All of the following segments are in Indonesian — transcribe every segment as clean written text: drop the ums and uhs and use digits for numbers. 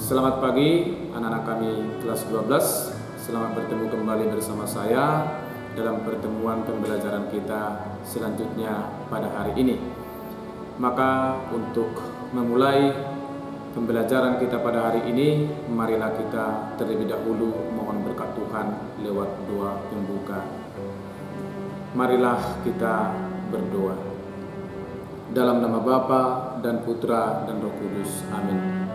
Selamat pagi anak-anak kami kelas 12. Selamat bertemu kembali bersama saya dalam pertemuan pembelajaran kita selanjutnya pada hari ini. Maka untuk memulai pembelajaran kita pada hari ini, marilah kita terlebih dahulu mohon berkat Tuhan lewat doa pembuka. Marilah kita berdoa. Dalam nama Bapa dan Putra dan Roh Kudus. Amin.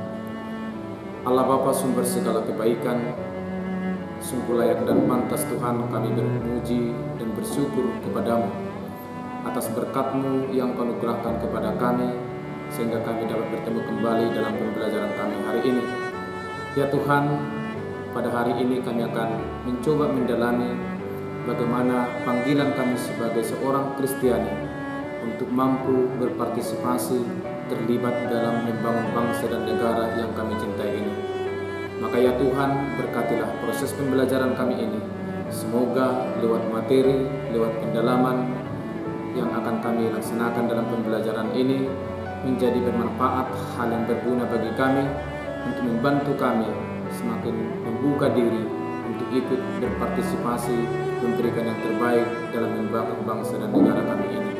Allah Bapa sumber segala kebaikan, sungguh layak dan pantas Tuhan kami memuji dan bersyukur kepadamu atas berkat-Mu yang Kau anugerahkan kepada kami sehingga kami dapat bertemu kembali dalam pembelajaran kami hari ini. Ya Tuhan, pada hari ini kami akan mencoba mendalami bagaimana panggilan kami sebagai seorang Kristiani untuk mampu berpartisipasi terlibat dalam membangun bangsa dan negara yang kami cintai ini. Maka ya Tuhan, berkatilah proses pembelajaran kami ini. Semoga lewat materi, lewat pendalaman yang akan kami laksanakan dalam pembelajaran ini menjadi bermanfaat, hal yang berguna bagi kami untuk membantu kami semakin membuka diri untuk ikut berpartisipasi, memberikan yang terbaik dalam membangun bangsa dan negara kami ini.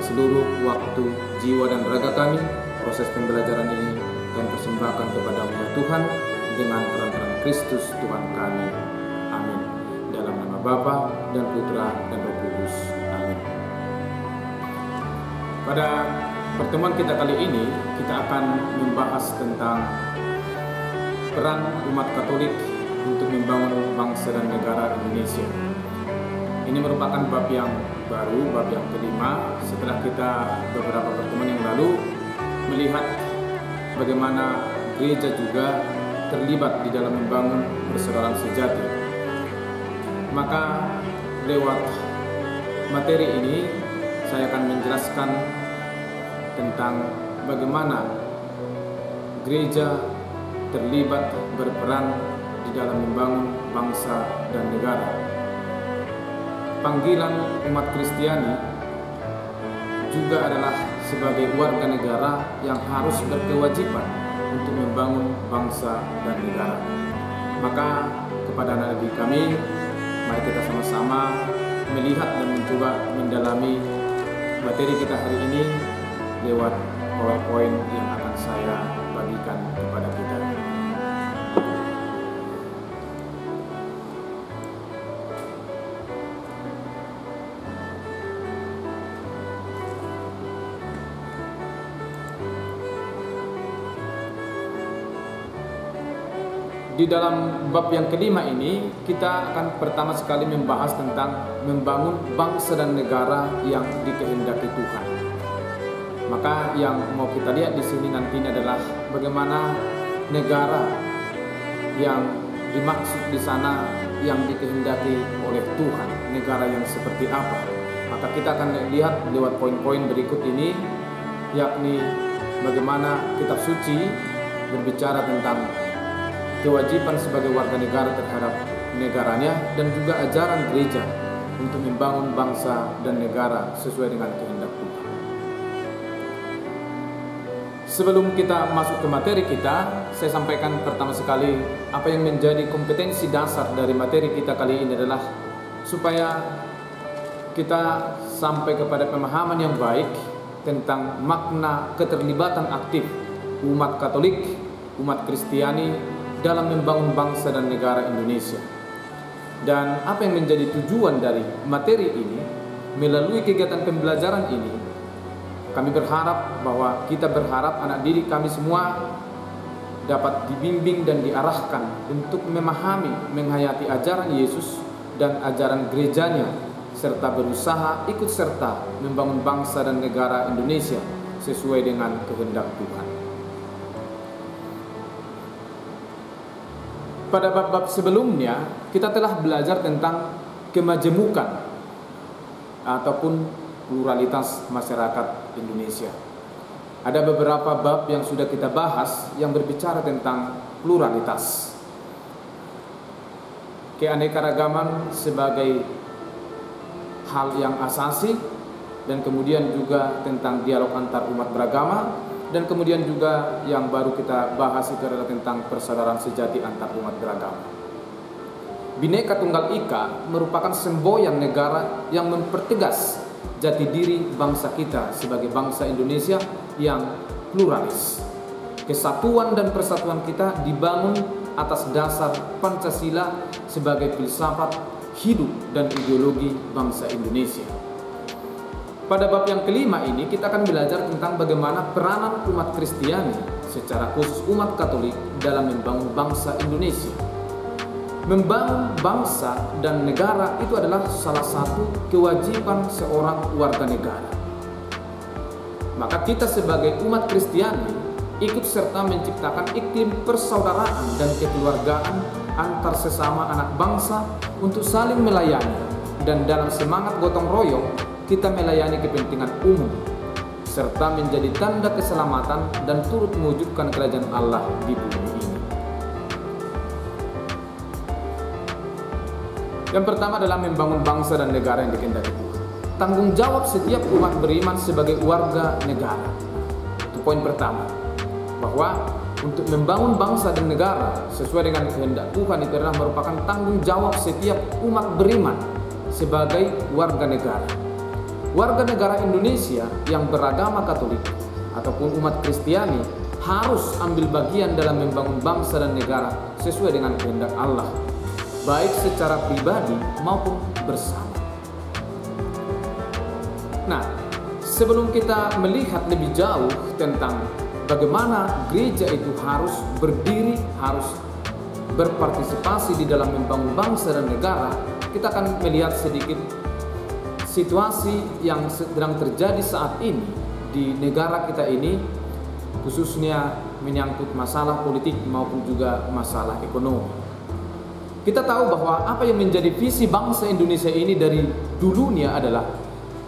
Seluruh waktu, jiwa dan raga kami, proses pembelajaran ini kami persembahkan kepada-Mu ya Tuhan, dengan perantaraan Kristus Tuhan kami. Amin. Dalam nama Bapa dan Putra dan Roh Kudus. Amin. Pada pertemuan kita kali ini, kita akan membahas tentang peran umat Katolik untuk membangun bangsa dan negara Indonesia. Ini merupakan bab yang baru, bab yang kelima setelah kita beberapa pertemuan yang lalu melihat bagaimana gereja juga terlibat di dalam membangun persaudaraan sejati. Maka lewat materi ini saya akan menjelaskan tentang bagaimana gereja terlibat berperan di dalam membangun bangsa dan negara. Panggilan umat Kristiani juga adalah sebagai warga negara yang harus berkewajiban untuk membangun bangsa dan negara. Maka kepada anak didik kami, mari kita sama-sama melihat dan mencoba mendalami materi kita hari ini lewat PowerPoint yang akan saya bagikan kepada kita. Di dalam bab yang kelima ini, kita akan pertama sekali membahas tentang membangun bangsa dan negara yang dikehendaki Tuhan. Maka yang mau kita lihat di sini nantinya adalah bagaimana negara yang dimaksud di sana yang dikehendaki oleh Tuhan, negara yang seperti apa. Maka kita akan lihat lewat poin-poin berikut ini, yakni bagaimana kitab suci berbicara tentang kewajiban sebagai warga negara terhadap negaranya dan juga ajaran gereja untuk membangun bangsa dan negara sesuai dengan kehendak Tuhan. Sebelum kita masuk ke materi kita, saya sampaikan pertama sekali apa yang menjadi kompetensi dasar dari materi kita kali ini adalah supaya kita sampai kepada pemahaman yang baik tentang makna keterlibatan aktif umat Katolik, umat Kristiani dalam membangun bangsa dan negara Indonesia. Dan apa yang menjadi tujuan dari materi ini, melalui kegiatan pembelajaran ini, kami berharap bahwa kita berharap anak didik kami semua dapat dibimbing dan diarahkan untuk memahami, menghayati ajaran Yesus dan ajaran gerejanya, serta berusaha ikut serta membangun bangsa dan negara Indonesia sesuai dengan kehendak Tuhan. Pada bab-bab sebelumnya, kita telah belajar tentang kemajemukan ataupun pluralitas masyarakat Indonesia. Ada beberapa bab yang sudah kita bahas yang berbicara tentang pluralitas. Keanekaragaman sebagai hal yang asasi, dan kemudian juga tentang dialog antar umat beragama, Dan kemudian juga yang baru kita bahas itu adalah tentang persaudaraan sejati antar umat beragama. Bhinneka Tunggal Ika merupakan semboyan negara yang mempertegas jati diri bangsa kita sebagai bangsa Indonesia yang pluralis. Kesatuan dan persatuan kita dibangun atas dasar Pancasila sebagai filsafat hidup dan ideologi bangsa Indonesia. Pada bab yang kelima ini kita akan belajar tentang bagaimana peranan umat Kristiani, secara khusus umat Katolik, dalam membangun bangsa Indonesia. Membangun bangsa dan negara itu adalah salah satu kewajiban seorang warga negara. Maka kita sebagai umat Kristiani ikut serta menciptakan iklim persaudaraan dan kekeluargaan antar sesama anak bangsa untuk saling melayani, dan dalam semangat gotong royong kita melayani kepentingan umum serta menjadi tanda keselamatan dan turut mewujudkan kerajaan Allah di bumi ini. Yang pertama adalah membangun bangsa dan negara yang dikehendaki Tuhan. Tanggung jawab setiap umat beriman sebagai warga negara. Itu poin pertama, bahwa untuk membangun bangsa dan negara sesuai dengan kehendak Tuhan itu adalah merupakan tanggung jawab setiap umat beriman sebagai warga negara. Warga negara Indonesia yang beragama Katolik ataupun umat Kristiani harus ambil bagian dalam membangun bangsa dan negara sesuai dengan kehendak Allah, baik secara pribadi maupun bersama. Nah, sebelum kita melihat lebih jauh tentang bagaimana gereja itu harus berdiri, harus berpartisipasi di dalam membangun bangsa dan negara, kita akan melihat sedikit situasi yang sedang terjadi saat ini di negara kita ini, khususnya menyangkut masalah politik maupun juga masalah ekonomi. Kita tahu bahwa apa yang menjadi visi bangsa Indonesia ini dari dulunya adalah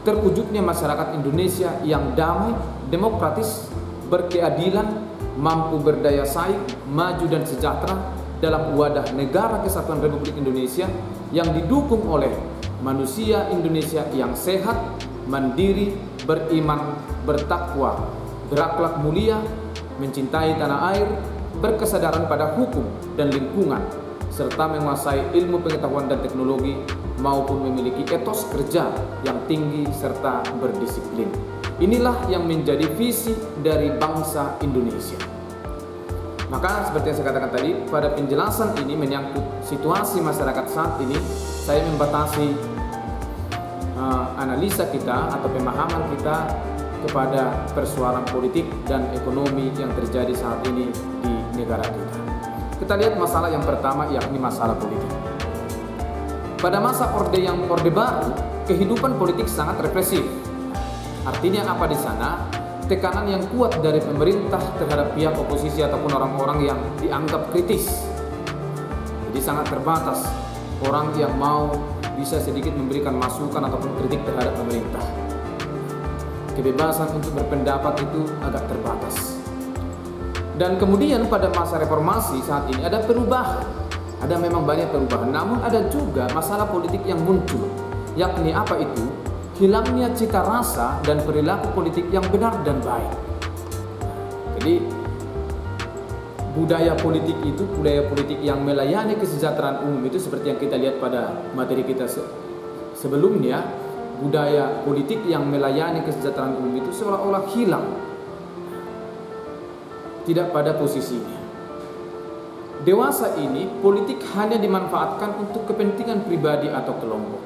terwujudnya masyarakat Indonesia yang damai, demokratis, berkeadilan, mampu berdaya saing, maju dan sejahtera dalam wadah negara kesatuan Republik Indonesia yang didukung oleh manusia Indonesia yang sehat, mandiri, beriman, bertakwa, berakhlak mulia, mencintai tanah air, berkesadaran pada hukum dan lingkungan, serta menguasai ilmu pengetahuan dan teknologi, maupun memiliki etos kerja yang tinggi serta berdisiplin. Inilah yang menjadi visi dari bangsa Indonesia. Maka seperti yang saya katakan tadi, pada penjelasan ini menyangkut situasi masyarakat saat ini, saya membatasi analisa kita atau pemahaman kita kepada persoalan politik dan ekonomi yang terjadi saat ini di negara kita. Kita lihat masalah yang pertama, yakni masalah politik. Pada masa Orde Baru, kehidupan politik sangat represif. Artinya apa di sana? Tekanan yang kuat dari pemerintah terhadap pihak oposisi ataupun orang-orang yang dianggap kritis. Jadi sangat terbatas orang yang mau bisa sedikit memberikan masukan ataupun kritik terhadap pemerintah. Kebebasan untuk berpendapat itu agak terbatas. Dan kemudian pada masa reformasi saat ini ada perubahan. Ada memang banyak perubahan, namun ada juga masalah politik yang muncul. Yakni apa itu? Hilangnya cita rasa dan perilaku politik yang benar dan baik. Jadi budaya politik itu, budaya politik yang melayani kesejahteraan umum itu seperti yang kita lihat pada materi kita sebelumnya, budaya politik yang melayani kesejahteraan umum itu seolah-olah hilang, tidak pada posisinya. Dewasa ini politik hanya dimanfaatkan untuk kepentingan pribadi atau kelompok.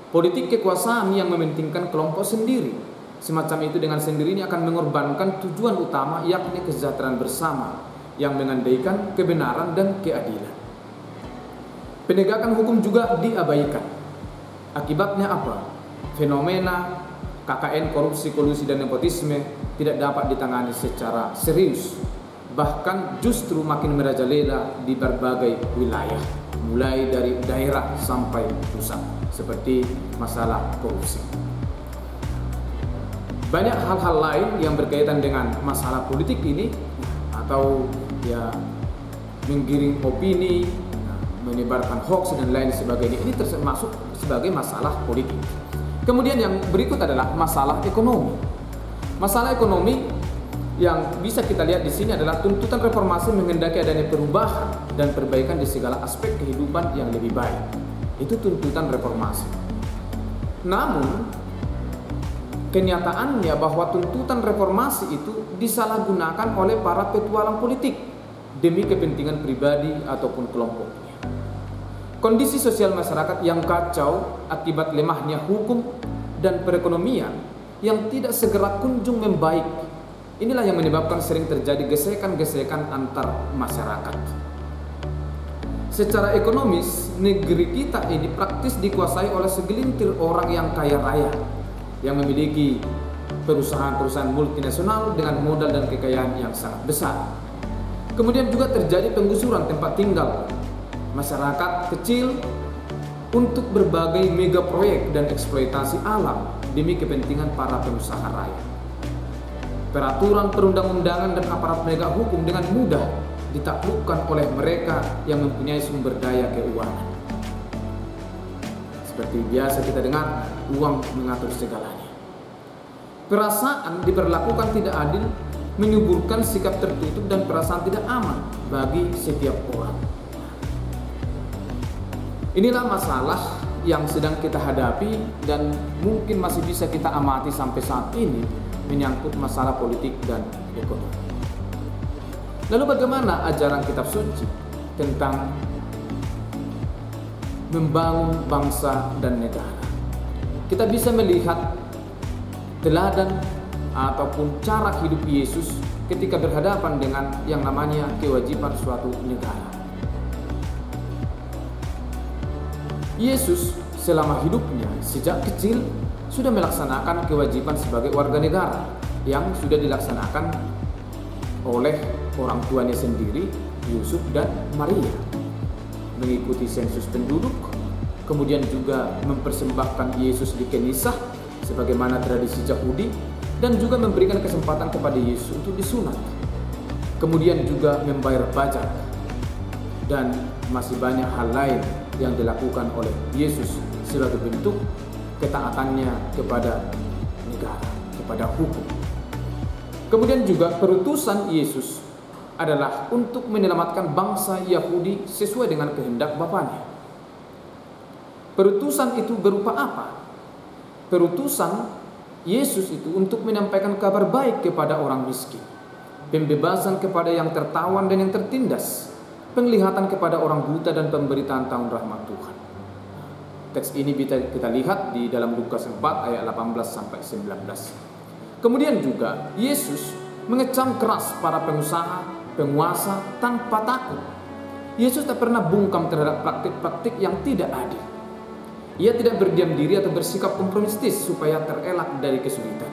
Politik kekuasaan yang mementingkan kelompok sendiri, semacam itu dengan sendirinya akan mengorbankan tujuan utama, yakni kesejahteraan bersama yang mengandaikan kebenaran dan keadilan. Penegakan hukum juga diabaikan. Akibatnya apa? Fenomena KKN, korupsi, kolusi, dan nepotisme tidak dapat ditangani secara serius, bahkan justru makin merajalela di berbagai wilayah, mulai dari daerah sampai pusat, seperti masalah korupsi. Banyak hal-hal lain yang berkaitan dengan masalah politik ini, atau ya menggiring opini, menyebarkan hoax dan lain sebagainya, ini termasuk sebagai masalah politik. Kemudian yang berikut adalah masalah ekonomi. Masalah ekonomi yang bisa kita lihat di sini adalah tuntutan reformasi menghendaki adanya perubahan dan perbaikan di segala aspek kehidupan yang lebih baik. Itu tuntutan reformasi. Namun, kenyataannya bahwa tuntutan reformasi itu disalahgunakan oleh para petualang politik demi kepentingan pribadi ataupun kelompoknya. Kondisi sosial masyarakat yang kacau akibat lemahnya hukum dan perekonomian yang tidak segera kunjung membaik, inilah yang menyebabkan sering terjadi gesekan-gesekan antar masyarakat. Secara ekonomis, negeri kita ini praktis dikuasai oleh segelintir orang yang kaya raya, yang memiliki perusahaan-perusahaan multinasional dengan modal dan kekayaan yang sangat besar. Kemudian juga terjadi penggusuran tempat tinggal masyarakat kecil untuk berbagai mega proyek dan eksploitasi alam demi kepentingan para pengusaha raya. Peraturan perundang-undangan dan aparat penegak hukum dengan mudah ditaklukkan oleh mereka yang mempunyai sumber daya keuangan. Seperti biasa kita dengar, uang mengatur segalanya. Perasaan diperlakukan tidak adil menyuburkan sikap tertutup dan perasaan tidak aman bagi setiap orang. Inilah masalah yang sedang kita hadapi dan mungkin masih bisa kita amati sampai saat ini menyangkut masalah politik dan ekonomi. Lalu bagaimana ajaran kitab suci tentang membangun bangsa dan negara? Kita bisa melihat teladan ataupun cara hidup Yesus ketika berhadapan dengan yang namanya kewajiban suatu negara. Yesus selama hidupnya sejak kecil sudah melaksanakan kewajiban sebagai warga negara yang sudah dilaksanakan oleh orang tuanya sendiri, Yusuf dan Maria. Mengikuti sensus penduduk, kemudian juga mempersembahkan Yesus di Kenisah sebagaimana tradisi Yahudi, dan juga memberikan kesempatan kepada Yesus untuk disunat. Kemudian juga membayar pajak, dan masih banyak hal lain yang dilakukan oleh Yesus sebagai bentuk ketaatannya kepada negara, kepada hukum. Kemudian juga perutusan Yesus adalah untuk menyelamatkan bangsa Yahudi sesuai dengan kehendak Bapaknya. Perutusan itu berupa apa? Perutusan Yesus itu untuk menyampaikan kabar baik kepada orang miskin, pembebasan kepada yang tertawan dan yang tertindas, penglihatan kepada orang buta dan pemberitaan tahun rahmat Tuhan. Teks ini bisa kita lihat di dalam Lukas 4 ayat 18 sampai 19. Kemudian juga Yesus mengecam keras para pengusaha, penguasa tanpa takut. Yesus tak pernah bungkam terhadap praktik-praktik yang tidak adil. Ia tidak berdiam diri atau bersikap kompromistis supaya terelak dari kesulitan.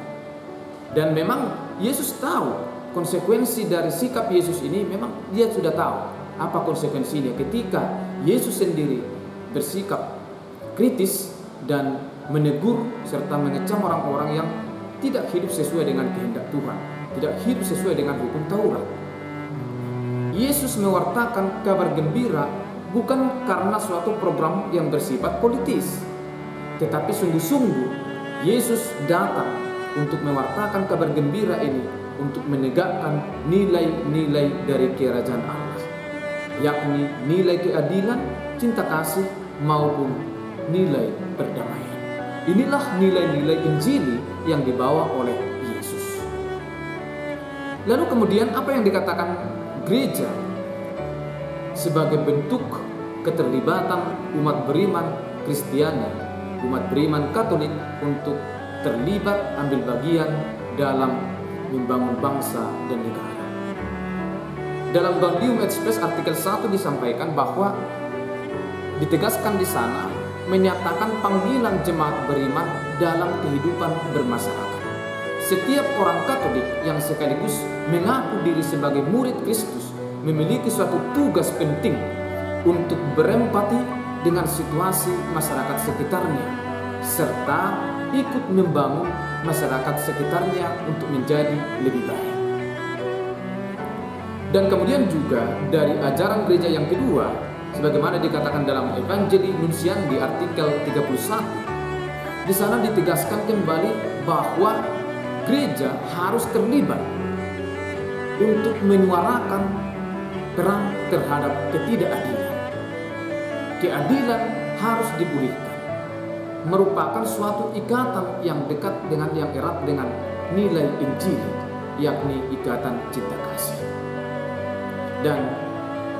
Dan memang Yesus tahu konsekuensi dari sikap Yesus ini, memang dia sudah tahu apa konsekuensinya ketika Yesus sendiri bersikap kritis dan menegur serta mengecam orang-orang yang tidak hidup sesuai dengan kehendak Tuhan, tidak hidup sesuai dengan hukum Taurat. Yesus mewartakan kabar gembira bukan karena suatu program yang bersifat politis, tetapi sungguh-sungguh Yesus datang untuk mewartakan kabar gembira ini untuk menegakkan nilai-nilai dari kerajaan Allah, yakni nilai keadilan, cinta kasih maupun nilai perdamaian. Inilah nilai-nilai Injili yang dibawa oleh Yesus. Lalu kemudian apa yang dikatakan gereja sebagai bentuk keterlibatan umat beriman Kristiani, umat beriman Katolik untuk terlibat ambil bagian dalam membangun bangsa dan negara. Dalam Gaudium et Spes artikel 1 disampaikan bahwa ditegaskan di sana menyatakan panggilan jemaat beriman dalam kehidupan bermasyarakat. Setiap orang Katolik yang sekaligus mengaku diri sebagai murid Kristus memiliki suatu tugas penting untuk berempati dengan situasi masyarakat sekitarnya serta ikut membangun masyarakat sekitarnya untuk menjadi lebih baik. Dan kemudian juga dari ajaran gereja yang kedua, sebagaimana dikatakan dalam Evangelii Nuntiandi artikel 31, di sana ditegaskan kembali bahwa gereja harus terlibat untuk menyuarakan perang terhadap ketidakadilan. Keadilan harus dipulihkan, merupakan suatu ikatan yang dekat dengan yang erat dengan nilai Injil, yakni ikatan cinta kasih. Dan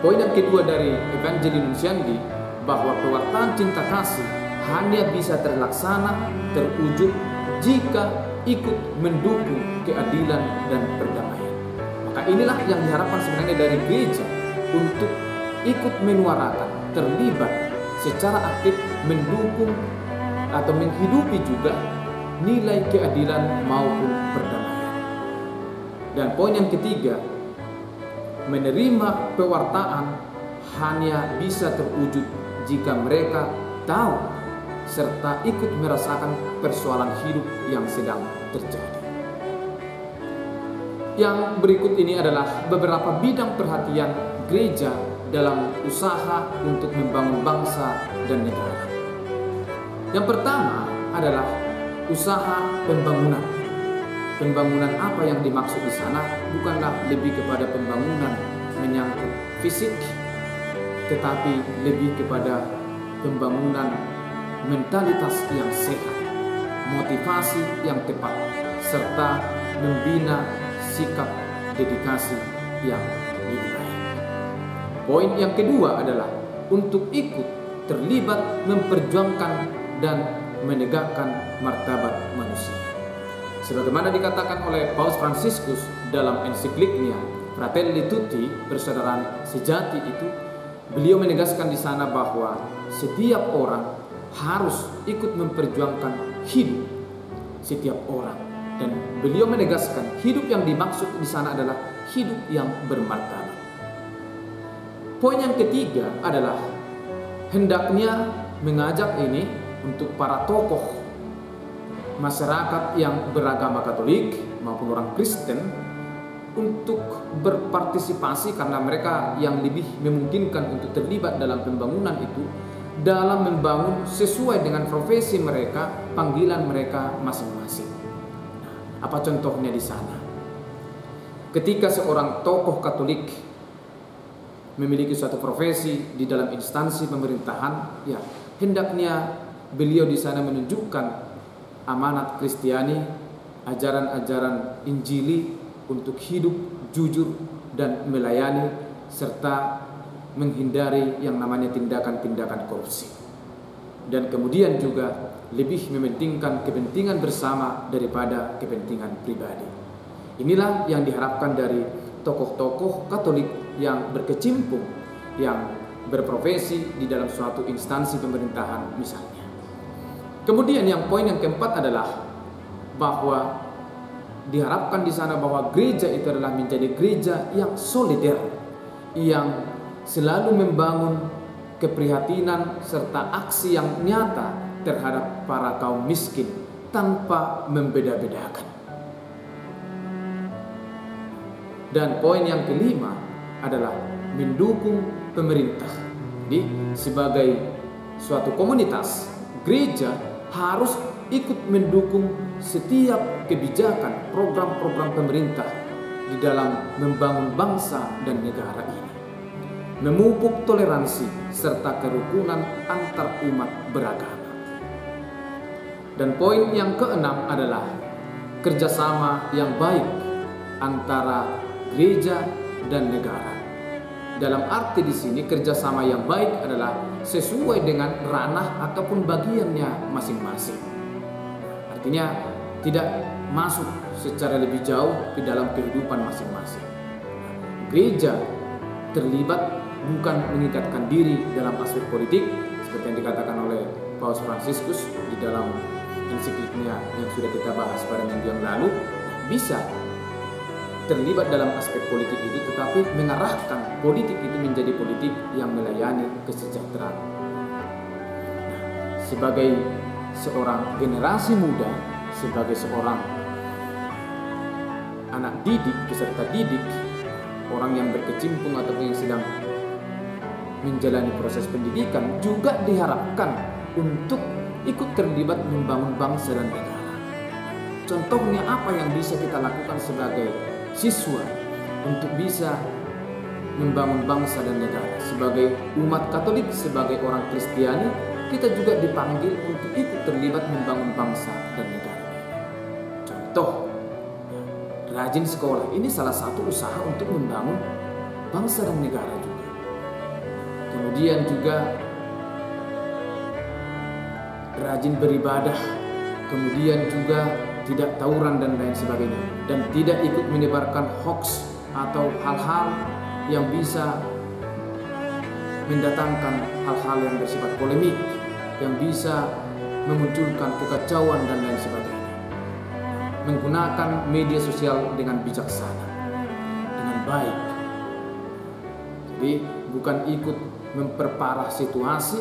poin yang kedua dari Evangelii Nuntiandi, bahwa pewartaan cinta kasih hanya bisa terlaksana, terwujud jika ikut mendukung keadilan dan perdamaian. Maka inilah yang diharapkan sebenarnya dari gereja, untuk ikut menyuarakan, terlibat secara aktif mendukung atau menghidupi juga nilai keadilan maupun perdamaian. Dan poin yang ketiga, menerima pewartaan hanya bisa terwujud jika mereka tahu serta ikut merasakan persoalan hidup yang sedang terjadi. Yang berikut ini adalah beberapa bidang perhatian gereja dalam usaha untuk membangun bangsa dan negara. Yang pertama adalah usaha pembangunan. Pembangunan apa yang dimaksud di sana bukanlah lebih kepada pembangunan menyangkut fisik, tetapi lebih kepada pembangunan mentalitas yang sehat, motivasi yang tepat, serta membina sikap dedikasi yang lebih baik. Poin yang kedua adalah untuk ikut terlibat memperjuangkan dan menegakkan martabat manusia. Sebagaimana dikatakan oleh Paus Fransiskus dalam ensikliknya Fratelli Tutti, persaudaraan sejati itu, beliau menegaskan di sana bahwa setiap orang harus ikut memperjuangkan hidup setiap orang, dan beliau menegaskan hidup yang dimaksud di sana adalah hidup yang bermartabat. Poin yang ketiga adalah hendaknya mengajak ini untuk para tokoh masyarakat yang beragama Katolik maupun orang Kristen untuk berpartisipasi, karena mereka yang lebih memungkinkan untuk terlibat dalam pembangunan itu, dalam membangun sesuai dengan profesi mereka, panggilan mereka masing-masing. Nah, apa contohnya di sana? Ketika seorang tokoh Katolik memiliki suatu profesi di dalam instansi pemerintahan, ya hendaknya beliau di sana menunjukkan amanat Kristiani, ajaran-ajaran Injili untuk hidup jujur dan melayani, serta menghindari yang namanya tindakan-tindakan korupsi. Dan kemudian juga lebih mementingkan kepentingan bersama daripada kepentingan pribadi. Inilah yang diharapkan dari tokoh-tokoh Katolik yang berkecimpung, yang berprofesi di dalam suatu instansi pemerintahan misalnya. Kemudian yang poin yang keempat adalah bahwa diharapkan di sana bahwa gereja itu adalah menjadi gereja yang solider, yang selalu membangun keprihatinan serta aksi yang nyata terhadap para kaum miskin tanpa membeda-bedakan. Dan poin yang kelima adalah mendukung pemerintah. Jadi sebagai suatu komunitas, gereja harus ikut mendukung setiap kebijakan, program-program pemerintah di dalam membangun bangsa dan negara ini, memupuk toleransi serta kerukunan antar umat beragama. Dan poin yang keenam adalah kerjasama yang baik antara gereja dan negara. Dalam arti di sini kerjasama yang baik adalah sesuai dengan ranah ataupun bagiannya masing-masing. Artinya tidak masuk secara lebih jauh ke dalam kehidupan masing-masing. Gereja terlibat bukan mengikatkan diri dalam aspek politik seperti yang dikatakan oleh Paus Fransiskus di dalam ensikliknya yang sudah kita bahas pada minggu yang lalu. Bisa terlibat dalam aspek politik itu, tetapi mengarahkan politik itu menjadi politik yang melayani kesejahteraan. Nah, sebagai seorang generasi muda, sebagai seorang anak didik, peserta didik, orang yang berkecimpung atau yang sedang menjalani proses pendidikan, juga diharapkan untuk ikut terlibat membangun bangsa dan negara. Contohnya apa yang bisa kita lakukan sebagai siswa untuk bisa membangun bangsa dan negara. Sebagai umat Katolik, sebagai orang Kristiani, kita juga dipanggil untuk ikut terlibat membangun bangsa dan negara. Contoh, rajin sekolah ini salah satu usaha untuk membangun bangsa dan negara juga. Kemudian juga rajin beribadah, kemudian juga tidak tawuran dan lain sebagainya, dan tidak ikut menyebarkan hoax atau hal-hal yang bisa mendatangkan hal-hal yang bersifat polemik, yang bisa memunculkan kekacauan dan lain sebagainya. Menggunakan media sosial dengan bijaksana, dengan baik. Jadi bukan ikut memperparah situasi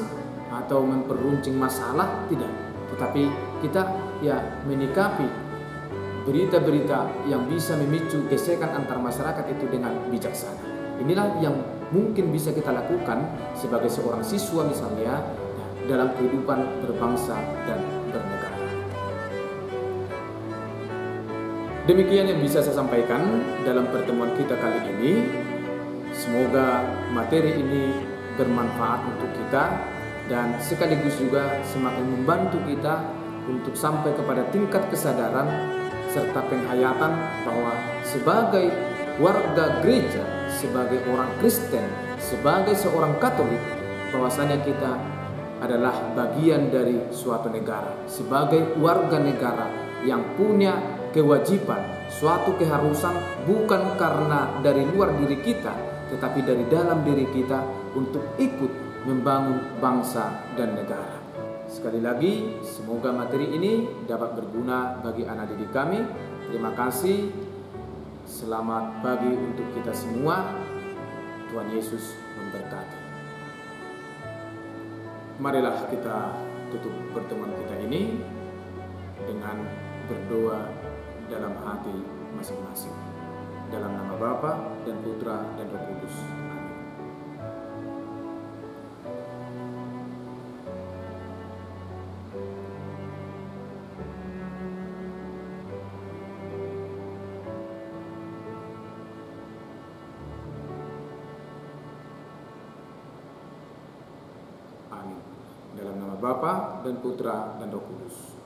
atau memperuncing masalah, tidak. Tetapi kita menyikapi berita-berita yang bisa memicu gesekan antar masyarakat itu dengan bijaksana. Inilah yang mungkin bisa kita lakukan sebagai seorang siswa misalnya dalam kehidupan berbangsa dan bernegara. Demikian yang bisa saya sampaikan dalam pertemuan kita kali ini. Semoga materi ini bermanfaat untuk kita dan sekaligus juga semakin membantu kita untuk sampai kepada tingkat kesadaran serta penghayatan bahwa sebagai warga gereja, sebagai orang Kristen, sebagai seorang Katolik, bahwasanya kita adalah bagian dari suatu negara, sebagai warga negara yang punya kewajiban, suatu keharusan bukan karena dari luar diri kita, tetapi dari dalam diri kita untuk ikut membangun bangsa dan negara. Sekali lagi, semoga materi ini dapat berguna bagi anak didik kami. Terima kasih. Selamat pagi untuk kita semua. Tuhan Yesus memberkati. Marilah kita tutup pertemuan kita ini dengan berdoa dalam hati masing-masing. Dalam nama Bapa dan Putra dan Roh Kudus. Amin. Dalam nama Bapa dan Putra dan Roh Kudus.